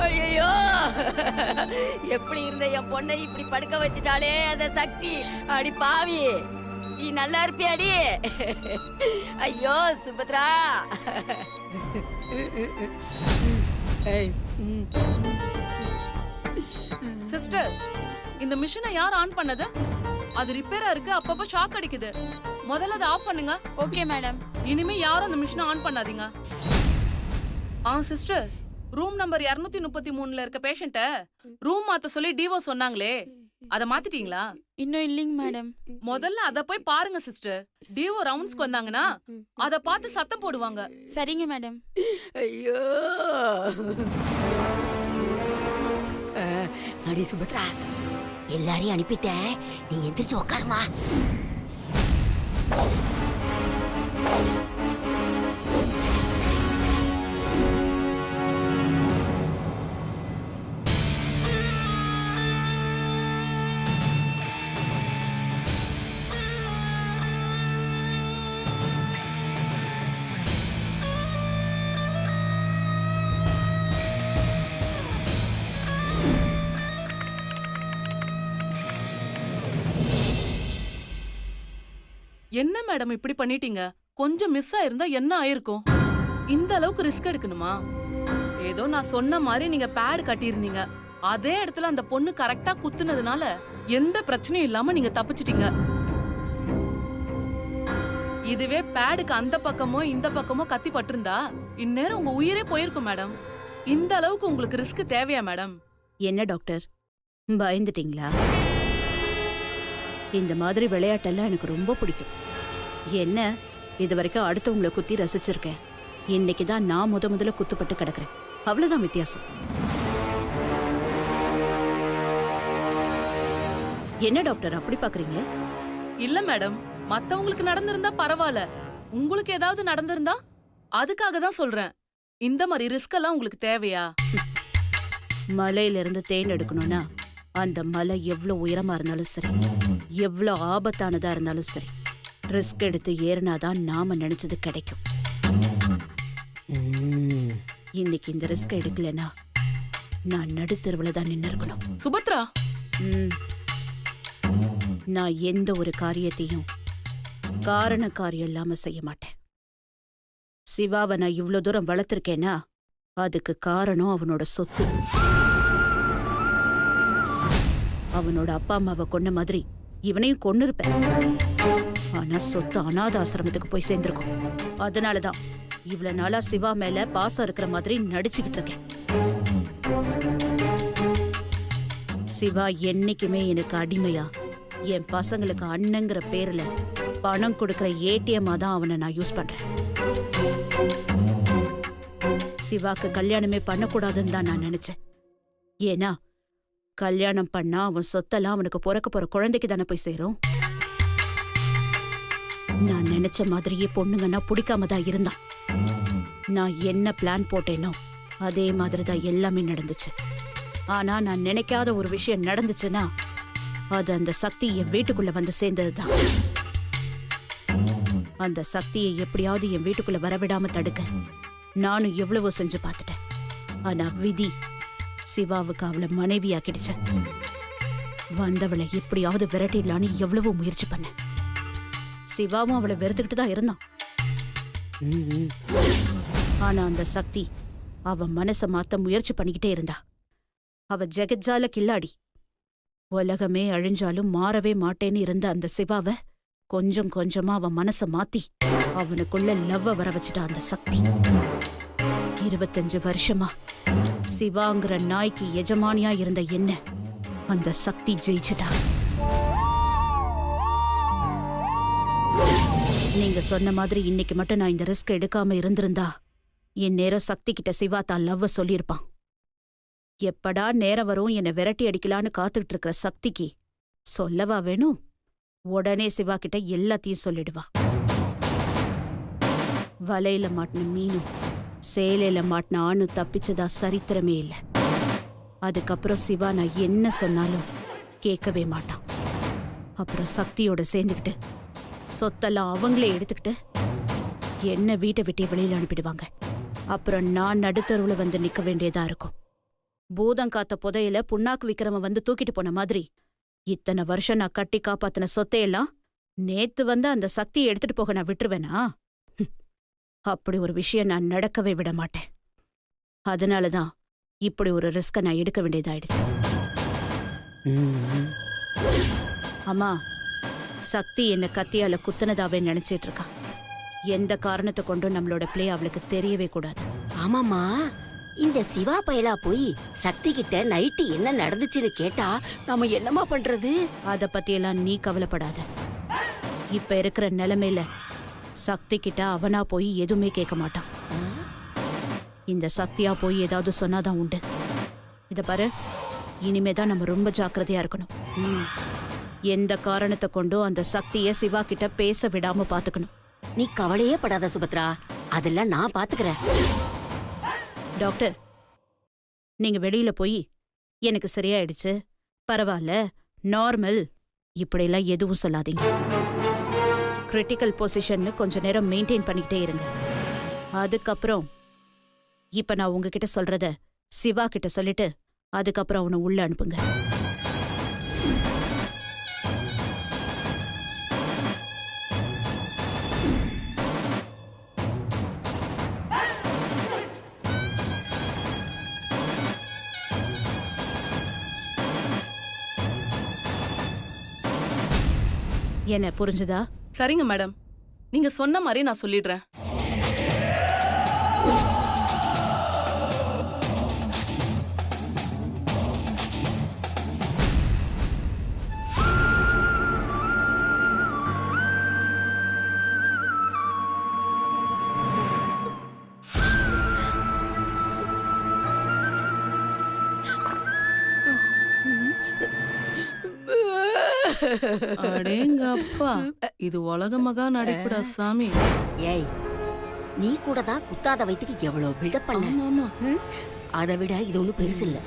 ஐயோ, எப்படி இருந்த என் பொண்ணை இப்படி படுக்க வச்சுட்டாலே அந்த சக்தி. அடி பாவி, நீ நல்லா இருப்பியாடி? ஐயோ சுபத்ரா. சிஸ்டர், இந்த மிஷினை யார் ஆன் பண்ணது? அது ரிப்பேரா இருக்கு, அப்பப்ப ஷாக் அடிக்குது. முதல்ல அதை ஆஃப் பண்ணுங்க. Okay madam. இனிமே யாரும் அந்த மிஷினை ஆன் பண்ணாதீங்க. சிஸ்டர், ரூம் நம்பர் 233ல இருக்க பேஷண்ட்ட ரூம் மாத்த சொல்லி டிவோ சொன்னாங்களே, அத மாத்திட்டீங்களா? இன்னும் இல்லைங்க மேடம். முதல்ல அத போய் பாருங்க சிஸ்டர். டிவோ ரவுண்ட்ஸ்க்கு வந்தாங்கன்னா அத பார்த்து சத்தம் போடுவாங்க. சரிங்க மேடம். ஐயோ, அடி சுபத்ரா, எல்லாரையும் அனுப்பிட்டேன், நீ எந்திரிச்சு உட்காருமா. என்ன மேடம் இப்படி பண்ணிட்டீங்க? கொஞ்சம் மிஸ் ஆயிருந்தா என்ன ஆயிருக்கும்? இந்த அளவுக்கு ரிஸ்க் எடுக்கணுமா? ஏதோ நான் சொன்ன மாதிரி நீங்க பேட் கட்டியிருந்தீங்க, அதே இடத்துல அந்த பொண்ணு கரெக்டா குத்துனதுனால எந்த பிரச்சனையும் இல்லாம நீங்க தப்பிச்சிட்டீங்க. இதுவே பேடுக்கு அந்த பக்கமோ இந்த பக்கமோ கத்தி பட்டிருந்தா இந்நேரம் உங்க உயிரே போயிருக்கும் மேடம். இந்த அளவுக்கு உங்களுக்கு ரிஸ்க் தேவையா மேடம்? என்ன டாக்டர், பயந்துட்டீங்களா? இந்த மாதிரி விளையாட்டெல்லாம் எனக்கு ரொம்ப பிடிக்கும். என்ன, இது வரைக்கும் அடுத்தவங்களை குத்தி ரசிச்சிருக்கேன். இன்னைக்கு தான் நான் முதல்ல குத்துப்பட்டு கிடக்குறேன். அவ்வளவுதான் வித்தியாசம். என்ன டாக்டர் அப்படி பாக்குறீங்க? இல்ல மேடம், மத்தவங்களுக்கு நடந்திருந்தா பரவாயில்ல, உங்களுக்கு ஏதாவது நடந்திருந்தா அதுக்காக தான் சொல்றேன். இந்த மாதிரி ரிஸ்க் எல்லாம் உங்களுக்கு தேவையா? மலையில இருந்து தேன் எடுக்கணும்னா அந்த மலை எவ்வளவு உயரமா இருந்தாலும் சரி, எவ்வளவு ஆபத்தானதா இருந்தாலும் சரி, ரிஸ்க் எடுத்து ஏறினாதான் நாம நினைச்சது கிடைக்கும். இன்னைக்கு இந்த ரிஸ்க் எடுக்கலனா நான் நடுத்தெருவுல தான் நின்னு இருக்கணும். சுபத்ரா, நான் எந்த ஒரு காரியத்தையும் காரண காரியம் இல்லாம செய்ய மாட்டேன். சிவாவை நான் இவ்வளவு தூரம் வளர்த்திருக்கேன்னா அதுக்கு காரணம் அவனோட சொத்து. அவனோட அப்பா அம்மாவை கொன்ன மாதிரி இவனையும் கொன்னு இருப்பேன். ஆனா சொத்து அநாத ஆசிரமத்துக்கு போய் சேர்ந்திருக்கும். அதனாலதான் இவ்வளவு நாளா சிவா மேல பாசம் இருக்கிற மாதிரி நடிச்சுக்கிட்டு இருக்கேன். சிவா என்னைக்குமே எனக்கு அடிமையா, என் பசங்களுக்கு அண்ணங்கிற பேர்ல பணம் கொடுக்கற ஏடிஎம்மா தான் அவனை நான் யூஸ் பண்றேன். சிவாக்கு கல்யாணமே பண்ணக்கூடாதுன்னு தான் நான் நினைச்சேன். ஏன்னா கல்யாணம் பண்ணா அவன் சொத்தெல்லாம் அவனுக்கு பிறக்க போற குழந்தைக்கு தானே போய் சேரும். நான் நினைச்ச மாதிரியே பொண்ணுங்கன்னா பிடிக்காம தான் இருந்தான். நான் என்ன பிளான் போட்டேனோ அதே மாதிரி தான் எல்லாமே நடந்துச்சு. ஆனா நான் நினைக்காத ஒரு விஷயம் நடந்துச்சுன்னா அது அந்த சக்தி என் வீட்டுக்குள்ள வந்து சேர்ந்ததுதான். அந்த சக்தியை எப்படியாவது என் வீட்டுக்குள்ள வரவிடாம தடுக்க நானும் எவ்வளவோ செஞ்சு பார்த்துட்டேன். ஆனா விதி சிவாவுக்கு அவளை மனைவியாக்கிடுச்ச. வந்தவளை எப்படியாவது விரட்டிடலான்னு எவ்வளவோ முயற்சி பண்ண. சிவாவும் அவளை வெறுத்துக்கிட்டு தான் இருந்தான். ஆனா அந்த சக்தி அவ மனசை மாத்த முயற்சி பண்ணிக்கிட்டே இருந்தா. அவ ஜெகஜால கில்லாடி. உலகமே அழிஞ்சாலும் மாறவே மாட்டேன்னு இருந்த அந்த சிவாவை கொஞ்சம் கொஞ்சமா அவன் மனசை மாத்தி அவனுக்குள்ள லவ்வ வர வச்சுட்டா அந்த சக்தி. 25 வருஷமா சிவாங்கிற நாய்க்கு எஜமானியா இருந்த என்ன அந்த சக்தி ஜெயிச்சுட்டா. நீங்க சொன்ன மாதிரி இன்னைக்கு மட்டும் நான் இந்த ரிஸ்க் எடுக்காம இருந்திருந்தா என் நேரம் சக்தி கிட்ட சிவா தான் லவ்வ சொல்லியிருப்பான். எப்படா நேரம் வரும் என்னை விரட்டி அடிக்கலான்னு காத்துக்கிட்டு இருக்கிற சக்திக்கு சொல்லவா வேணும்? உடனே சிவா கிட்ட எல்லாத்தையும் சொல்லிடுவா. வலையில மாட்டின மீனும் சேலையில மாட்டின ஆணும் தப்பிச்சதா சரித்திரமே இல்லை. அதுக்கப்புறம் சிவா நான் என்ன சொன்னாலும் கேட்கவே மாட்டான். அப்புறம் சக்தியோட சேர்ந்துக்கிட்டு சொத்தெல்லாம் அவங்களே எடுத்துக்கிட்டு என்ன வீட்டை விட்டே வெளியில அனுப்பிடுவாங்க. அப்புறம் நான் நடுத்தருவுல வந்து நிக்க வேண்டியதா இருக்கும். பூதம் காத்த புதையில புண்ணாக்கு விக்கிறவன் வந்து தூக்கிட்டு போன மாதிரி இத்தனை வருஷம் நான் கட்டி காப்பாத்தின சொத்தையெல்லாம் நேத்து வந்து அந்த சக்தியை எடுத்துட்டு போக நான் விட்டுருவேனா? அப்படி ஒரு விஷயம் நான் நடக்கவே விட மாட்டேன். அதனாலதான் இப்படி ஒரு ரிஸ்க நான் எடுக்க வேண்டியதாயிடுச்சு. அம்மா, சக்தி என்ன கத்தியால குத்துனதாவே நினைச்சிட்டு இருக்கா. எந்த காரணத்தை கொண்டும் நம்மளோட பிளே அவளுக்கு தெரியவே கூடாது. ஆமாமா, இந்த சிவா பயலா போய் சக்தி கிட்ட நைட்டு என்ன நடந்துச்சுன்னு கேட்டா நாம என்னமா பண்றது? அத பத்தியெல்லாம் நீ கவலைப்படாத. இப்ப இருக்கிற நிலைமையில சக்தி கிட்ட அவனா போய் எதுவுமே கேட்க மாட்டான். இந்த சக்தியா போய் ஏதாவது சொன்னாதான் உண்டு. இத பாரு, இனிமேதான் நம்ம ரொம்ப ஜாக்கிரதையா இருக்கணும். எந்த காரணத்தை கொண்டும் அந்த சக்திய சிவா கிட்ட பேச விடாம பாத்துக்கணும். நீ கவலையே படாத சுபத்ரா, அதெல்லாம் நான் பாத்துக்கிறேன். டாக்டர், நீங்க வெளியில போய் எனக்கு சரியாயிடுச்சு, பரவாயில்ல, நார்மல் இப்படிலாம் எதுவும் சொல்லாதீங்க. கிரிட்டிக்கல் பொசிஷன்னு கொஞ்ச நேரம் மெயின்டைன் பண்ணிக்கிட்டே இருங்க. அதுக்கப்புறம் இப்ப நான் உங்ககிட்ட சொல்றத சிவா கிட்ட சொல்லிட்டு அதுக்கப்புறம் அவனை உள்ள அனுப்புங்க. என்ன புரிஞ்சுதா? சரிங்க மேடம், நீங்க சொன்ன மாதிரி நான் சொல்லிடுறேன். அடேங்கப்பா, இது உலக மகா நடிப்புடா சாமி. ஏய், நீ கூட தான் குத்தாத வயித்துக்கு எவ்வளவு பில்டப் பண்ண. ஆமா, அதை விட இது ஒண்ணும் பெருசு இல்ல.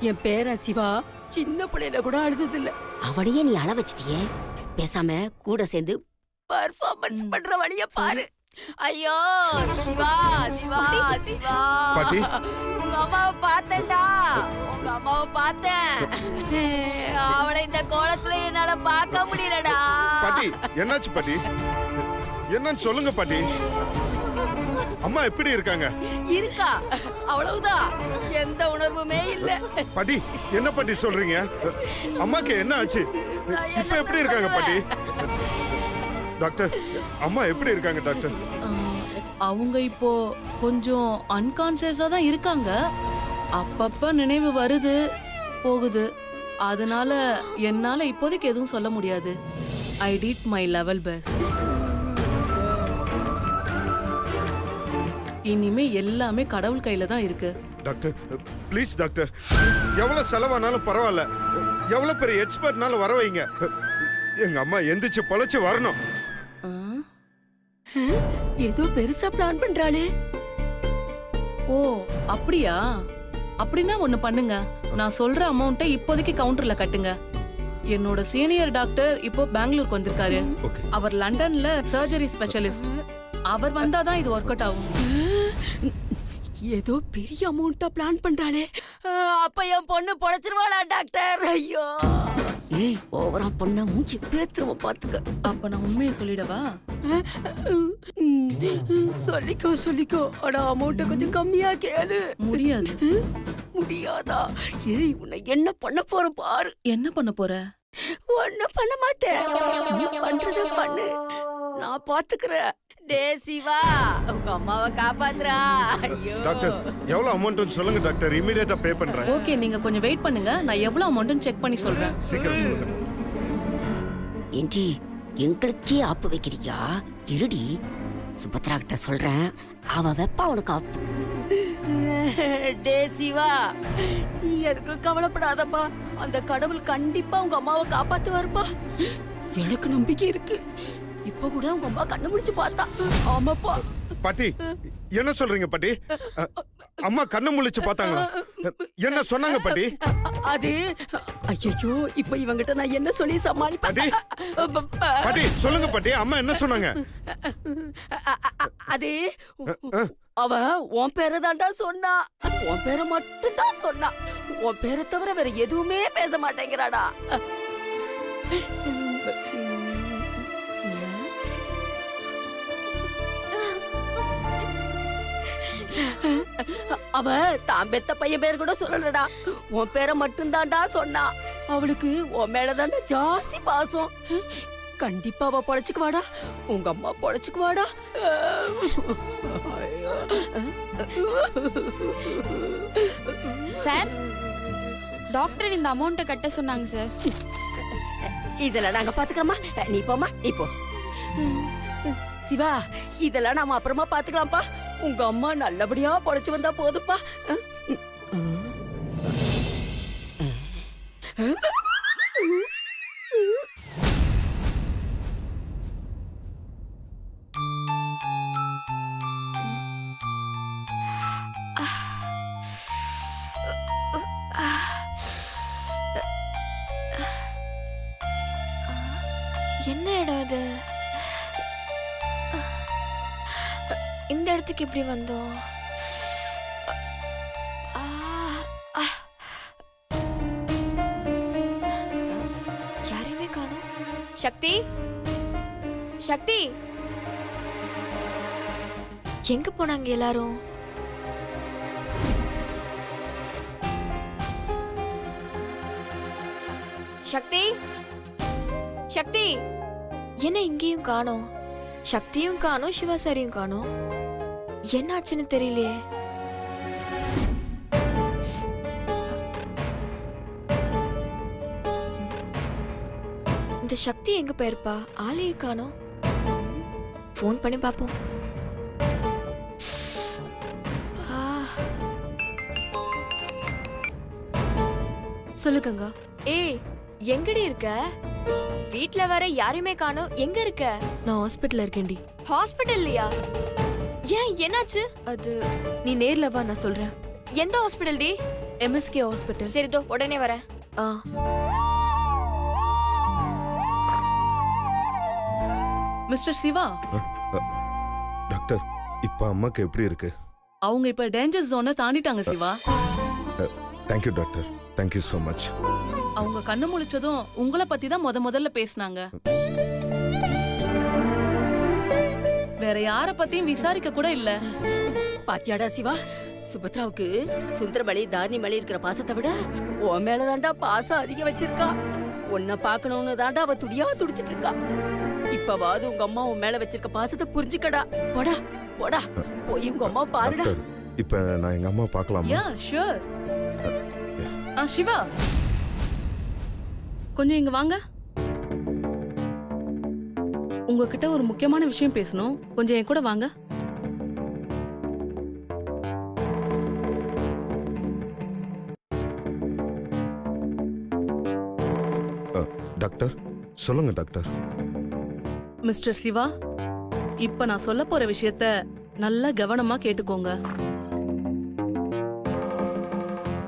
என் பேரன் சிவா சின்ன பிள்ளையில கூட அழுதது இல்ல. அவனையே நீ அழ வச்சிட்டியே, பேசாம கூட சேர்ந்து பர்ஃபார்மன்ஸ் பண்ற வழிய பாரு. ஐயோ சிவா, சிவா, சிவா, பாட்டி. உங்க அம்மாவை பார்த்தேன்டா, உங்க அம்மாவை பார்த்தேன். அவளை இந்த கோலத்துல என்னால பார்க்க முடியலடா. பாட்டி, என்னாச்சு பாட்டி? என்னன்னு சொல்லுங்க பாட்டி. அம்மா எப்படி இருக்காங்க? இருக்கா, அவ்வளவுதான், எந்த உணர்வுமே இல்ல. பாட்டி, என்ன பாட்டி சொல்றீங்க? அம்மாக்கு என்ன ஆச்சு? இப்ப எப்படி இருக்காங்க பாட்டி? டாக்டர், அம்மா எப்படி இருக்காங்க டாக்டர்? அவங்க இப்போ கொஞ்சம் அன்கான்சியஸா தான் இருக்காங்க. அப்பப்ப நினைவு வருது போகுது. அதனால என்னால இப்போதைக்கு எதுவும் சொல்ல முடியாது. I did my level best. இனிமே எல்லாமே கடவுள் கையில தான் இருக்கு. டாக்டர், ப்ளீஸ் டாக்டர், எவ்வளவு செலவானாலும் பரவாயில்ல, எவ்வளவு பெரிய எக்ஸ்பர்ட்னாலும் வர வைங்க. எங்க அம்மா எந்திரிச்சு பொழைச்சு வரணும். ஏதோ பெருசா பிளான் பண்றாளே. ஓ அப்படியா? அப்படின்னா ஒண்ணு பண்ணுங்க, நான் சொல்ற அமௌண்ட்டை இப்போதைக்கு கவுண்டர்ல கட்டுங்க. என்னோட சீனியர் டாக்டர் இப்போ பெங்களூருக்கு வந்திருக்காரு. அவர் லண்டன்ல சர்ஜரி ஸ்பெஷலிஸ்ட். அவர் வந்தாதான் இது ஒர்க் அவுட் ஆகும். ஏதோ பெரிய அமௌண்ட்டா பிளான் பண்றாளே. அப்ப என் பொண்ணு பொழைச்சிருவாளா டாக்டர்? ஐயோ, ஏய், ஓவரா பொண்ண மூஞ்சி பேத்துருவ பாத்துக்க. அப்ப நான் உண்மையை சொல்லிடவா? சொல்லிக்கோ சொல்லிக்கோ, ஆனா அமௌண்ட்ட கொஞ்சம் கம்மியா கேளு. முடியாது. முடியாதா? ஏய், உன்னை என்ன பண்ண போற பாரு. என்ன பண்ண போற? ஒண்ணும் பண்ண மாட்டேன், நீ பண்றத பண்ணு, நான் பாத்துக்கிறேன். டே சிவா, உங்க அம்மாவை காப்பாத்துறா. ஐயோ டாக்டர், எவ்வளவு அமௌண்ட்னு சொல்லுங்க டாக்டர், இமிடியேட்டா பே பண்றேன். ஓகே, நீங்க கொஞ்சம் வெயிட் பண்ணுங்க, நான் எவ்வளவு அமௌண்ட்னு செக் பண்ணி சொல்றேன். சீக்கிரம் சொல்லுங்க. ஏண்டி, எங்களுக்கே ஆப்பு வைக்கிறியா? இருடி, சுபத்ரா கிட்ட சொல்றேன், அவ வெப்பா உனக்கு ஆப்பு. டே சிவா, நீ எதுக்கு கவலைப்படாதப்பா, அந்த கடவுள் கண்டிப்பா உங்க அம்மாவை காப்பாத்துவாருப்பா. எனக்கு நம்பிக்கை இருக்கு. இப்ப கூட உங்க அம்மா கண்ணு முடிச்சு பார்த்தா. ஆமாப்பா. பாட்டி, என்ன சொல்றீங்க பாட்டி? அம்மா கண்ணு முழிச்சு பார்த்தாங்களா? என்ன சொன்னாங்க பாட்டி? அது ஐயோ, இப்ப இவங்கிட்ட நான் என்ன சொல்லி சமாளிப்பேன்? பாட்டி சொல்லுங்க பாட்டி, அம்மா என்ன சொன்னாங்க? அது அவ உன் பேரை தான்டா சொன்னா. உன் பேரை மட்டும் தான் சொன்னா. உன் பேரை தவிர வேற எதுவுமே பேச மாட்டேங்கிறாடா. அவ தான் பெத்த பையன் பேர் கூட சொல்லலடா. உன் பேரை மட்டும் தான்டா சொன்னா. அவளுக்கு உன் மேலதான்டா ஜாஸ்தி பாசம். கண்டிப்பா அவ பொழைச்சுக்குவாடா. உங்க அம்மா பொழைச்சுக்குவாடா. சார், டாக்டர் இந்த அமௌண்ட்டை கட்ட சொன்னாங்க சார். இதெல்லாம் நாங்க பாத்துக்கிறோமா. நீ போமா, நீ போ. சிவா, இதெல்லாம் நாம அப்புறமா பாத்துக்கலாம்ப்பா. உங்க அம்மா நல்லபடியா பொழைச்சு வந்தா போதுப்பா. என்ன இடம் இது? இந்த இடத்துக்கு எப்படி வந்தோம்? யாரையுமே காணோம். சக்தி, சக்தி, எங்க போனாங்க எல்லாரும்? சக்தி, சக்தி, என்ன இங்கேயும் காணோம்? சக்தியும் காணோம், சிவாசாரியும் காணோம். என்னாச்சுன்னு தெரியலையே. இந்த சக்தி எங்க போயிருப்பா? ஆளையே காணோம். ஃபோன் பண்ணி பாப்போம். சொல்லுங்க. ஏய், எங்கடி இருக்க? வீட்ல வர யாரையுமே காணோம். எங்க இருக்க? நான் ஹாஸ்பிட்டல்ல இருக்கேன்டி. ஹாஸ்பிடல்லையா? ஏன், என்னாச்சு? அது நீ நேர்ல வா, நான் சொல்றேன். எந்த ஹாஸ்பிடல் டி? MSK hospital. சரி, தோ உடனே வரேன். மிஸ்டர் சிவா, டாக்டர், இப்ப அம்மாக்கு எப்படி இருக்கு? அவங்க இப்ப டேஞ்சர் ஜோனை தாண்டிட்டாங்க Siva. Thank you doctor, thank you so much. அவங்க கண்ணு முழிச்சதும் உங்களை பத்தி தான் முதல்ல பேசினாங்க. வேற யார பத்தியும் விசாரிக்க கூட இல்ல. பாத்தியாடா சிவா, சுபத்ராவுக்கு சுந்தரமலை தாரிணிமலை இருக்கிற பாசத்தை விட உன் மேலதான்டா பாசம் அதிகம் வச்சிருக்கா. உன்னை பாக்கணும்னு தாண்டா அவ துடியா துடிச்சிட்டு இருக்கா. இப்பவாது உங்க அம்மா உன் மேல வச்சிருக்க பாசத்தை புரிஞ்சுக்கடா. போடா போடா, போய் உங்க அம்மா பாருடா. டாக்டர், இப்ப நான் எங்க அம்மா பார்க்கலாமா? Yeah sure. சிவா, கொஞ்சம் இங்க வாங்க. உங்ககிட்ட ஒரு முக்கியமான விஷயம் பேசணும். கொஞ்சம் என் கூட வாங்க. டாக்டர், சொல்லுங்க டாக்டர். மிஸ்டர் சிவா, இப்ப நான் சொல்ல போற விஷயத்த நல்லா கவனமா கேட்டுக்கோங்க.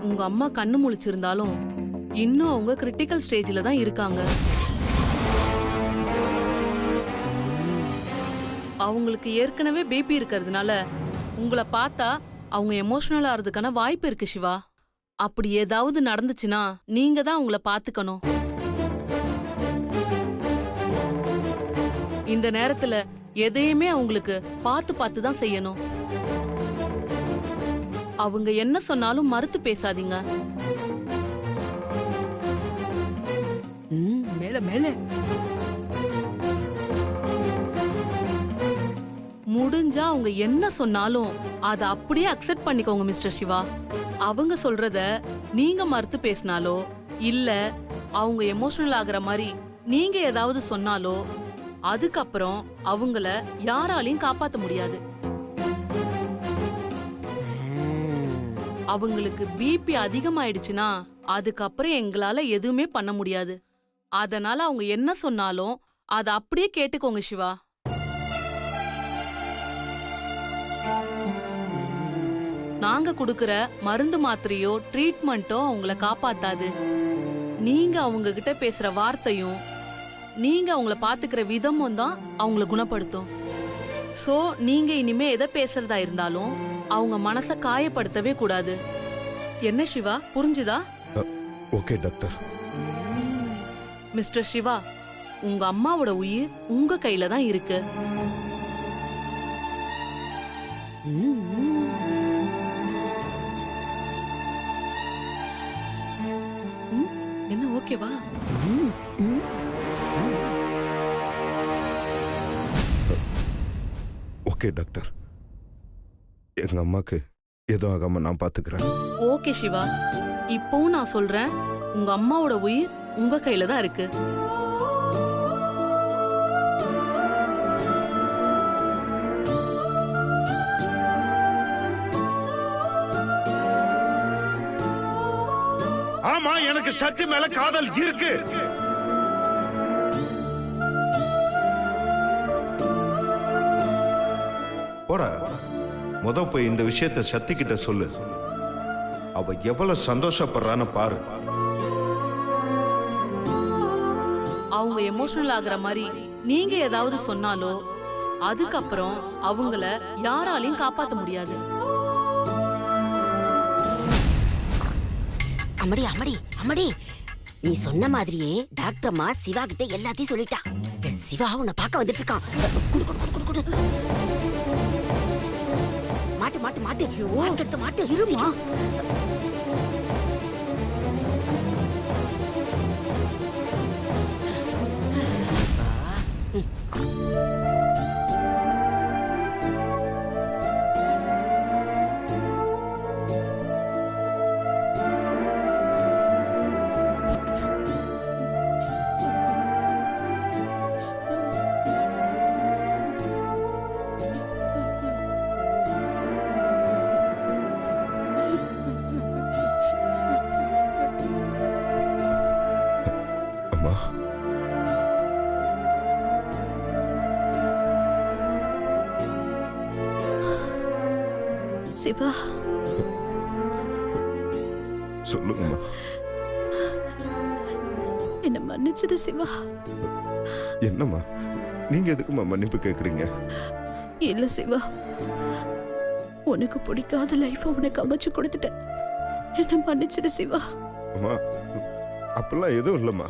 உங்க அம்மா கண்ணு முழிச்சிருந்தாலும் இன்னும் அவங்க கிரிட்டிக்கல் ஸ்டேஜ்ல தான் இருக்காங்க. அவங்களுக்கு ஏற்கனவே பிபி இருக்கிறதுனால உங்களை பார்த்தா அவங்க எமோஷனல் ஆறதுக்கான வாய்ப்பு இருக்கு சிவா. அப்படி ஏதாவது நடந்துச்சுன்னா நீங்க தான் அவங்கள பாத்துக்கணும். இந்த நேரத்துல எதையுமே அவங்களுக்கு பார்த்து பார்த்து தான் செய்யணும். அவங்க என்ன சொன்னாலும் மறுத்து பேசாதீங்க. மேல மேல முடிஞ்சா அவங்க என்ன சொன்னாலும் அதை அப்படியே அக்செப்ட் பண்ணிக்கோங்க மிஸ்டர் சிவா. அவங்க சொல்றத நீங்க மறுத்து பேசினாலோ இல்ல அவங்க எமோஷனல் ஆகுற மாதிரி நீங்க ஏதாவது சொன்னாலோ அதுக்கப்புறம் அவங்கள யாராலையும் காப்பாத்த முடியாது. அவங்களுக்கு பிபி அதிகமாயிடுச்சுன்னா அதுக்கப்புறம் எங்களால எதுவுமே பண்ண முடியாது. அதனால அவங்க என்ன சொன்னாலும் அதை அப்படியே கேட்டுக்கோங்க சிவா. நாங்க குடுக்கற மருந்து மாத்திரையோ ட்ரீட்மெண்ட்டோ அவங்கள காப்பாத்தாது. நீங்க அவங்க கிட்ட பேசுற வார்த்தையும் நீங்க அவங்கள பாத்துக்கிற விதமும் தான் அவங்கள குணப்படுத்தும். சோ நீங்க இனிமே எதை பேசுறதா இருந்தாலும் அவங்க மனச காயப்படுத்தவே கூடாது. என்ன சிவா, புரிஞ்சுதா? Okay doctor. மிஸ்டர் சிவா, உங்க அம்மாவோட உயிர் உங்க கையில தான் இருக்கு. என்ன ஓகேவா? Okay doctor. எங்க அம்மாக்கு எதுவும் ஆகாம நான் பாத்துக்கிறேன். ஓகே சிவா, இப்பவும் நான் சொல்றேன், உங்க அம்மாவோட உயிர் உங்க கையில தான் இருக்கு. ஆமா, எனக்கு சக்தி மேல காதல் இருக்கு. போடா, போய் இந்த விஷயத்தை சக்தி கிட்ட சொல்லு. அவ எவ்வளவு சந்தோஷப்படுறான்னு பாரு. அவங்க எமோஷனல் ஆகுற மாதிரி நீங்க ஏதாவது சொன்னாலோ அதுக்கப்புறம் அவங்கள யாராலையும் காப்பாத்த முடியாது. அம்மடி அம்மடி அம்மடி, நீ சொன்ன மாதிரியே டாக்டர் அம்மா சிவா கிட்ட எல்லாத்தையும் சொல்லிட்டா. சிவா உன்னை பார்க்க வந்துட்டு இருக்கான். குடு, குடு, குடு, குடு, குடு. மாட்டு மாட்டு மாட்டு, மாஸ்க் எடுத்து மாட்டு. இருமா. அம்மா, சிவா, சொல்லுங்கம்மா. என்ன மன்னிச்சது சிவா. என்னம்மா, நீங்க எதுக்குமா மன்னிப்பு கேக்குறீங்க? இல்ல சிவா, உனக்கு பிடிக்காத லைஃப உனக்கு அமைச்சு கொடுத்துட்டேன். என்ன மன்னிச்சது சிவா. அம்மா, அப்பெல்லாம் எதுவும் இல்லம்மா.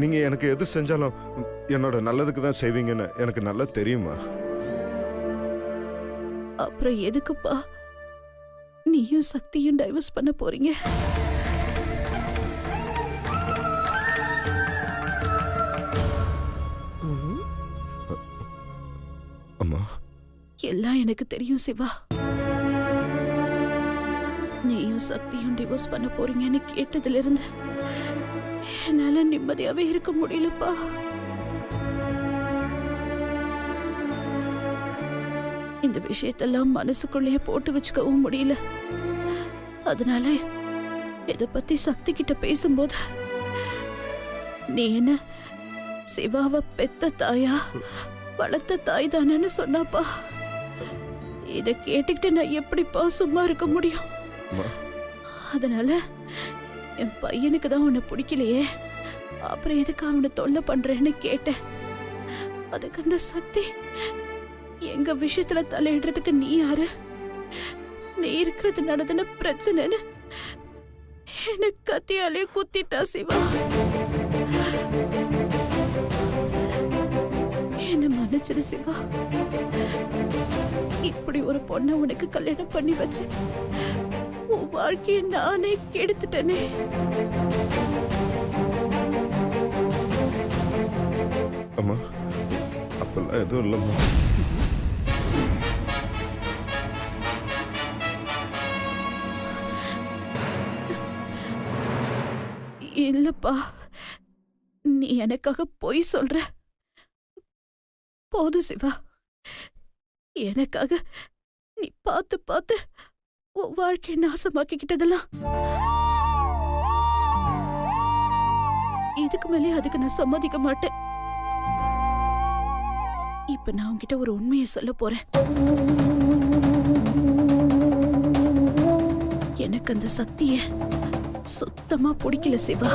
நீங்க எனக்கு எது செஞ்சாலும் என்னோட நல்லதுக்கு தான் செய்வீங்கன்னு எனக்கு நல்லா தெரியுமா. அப்புறம் எதுக்குப்பா நீயும் சக்தியும் டைவர்ஸ் பண்ண போறீங்க? அம்மா, எல்லாம் எனக்கு தெரியும் சிவா. நீயும் சக்தியும் டிவோர்ஸ் பண்ண போறீங்கன்னு கேட்டதுல இருந்து என்னால நிம்மதியாவே இருக்க முடியலப்பா. இந்த விஷயத்தெல்லாம் மனசுக்குள்ளேயே போட்டு வச்சுக்கவும் முடியல. அதனால இத பத்தி சக்தி கிட்ட பேசும்போது நீ என்ன சிவாவை பெத்த தாயா வளர்த்த தாய் தானேன்னு சொன்னாப்பா. இத கேட்டுக்கிட்டு நான் எப்படிப்பா சும்மா இருக்க முடியும்? அதனால என் பையனுக்கு தான் உன்னை பிடிக்கலையே, அப்புறம் எதுக்கு அவனை தொல்லை பண்றேன்னு கேட்டேன். அதுக்கு அந்த சக்தி எங்க விஷயத்துல தலையிடுறதுக்கு நீ யாரு, நீ இருக்கிறது நடந்தன பிரச்சனைன்னு என்ன கத்தியாலே குத்திட்டா சிவா. என்ன மன்னிச்சிரு சிவா. இப்படி ஒரு பொண்ணை உனக்கு கல்யாணம் பண்ணி வச்சு உன் வாழ்க்கையை நானே கெடுத்துட்டேனே. அம்மா, அப்பெல்லாம் எதுவும் இல்லம்மா. இல்லப்பா, நீ எனக்காக பொய் சொல்ற. போதும் சிவா, எனக்காக நீ பார்த்து பார்த்து உன் வாழ்க்கையை நாசமாக்கிக்கிட்டதெல்லாம் இதுக்கு மேலே அதுக்கு நான் சம்மதிக்க மாட்டேன். இப்ப நான் உன்கிட்ட ஒரு உண்மையை சொல்ல போறேன். எனக்கு அந்த சக்திய சுத்தமா பிடிக்கல சிவா.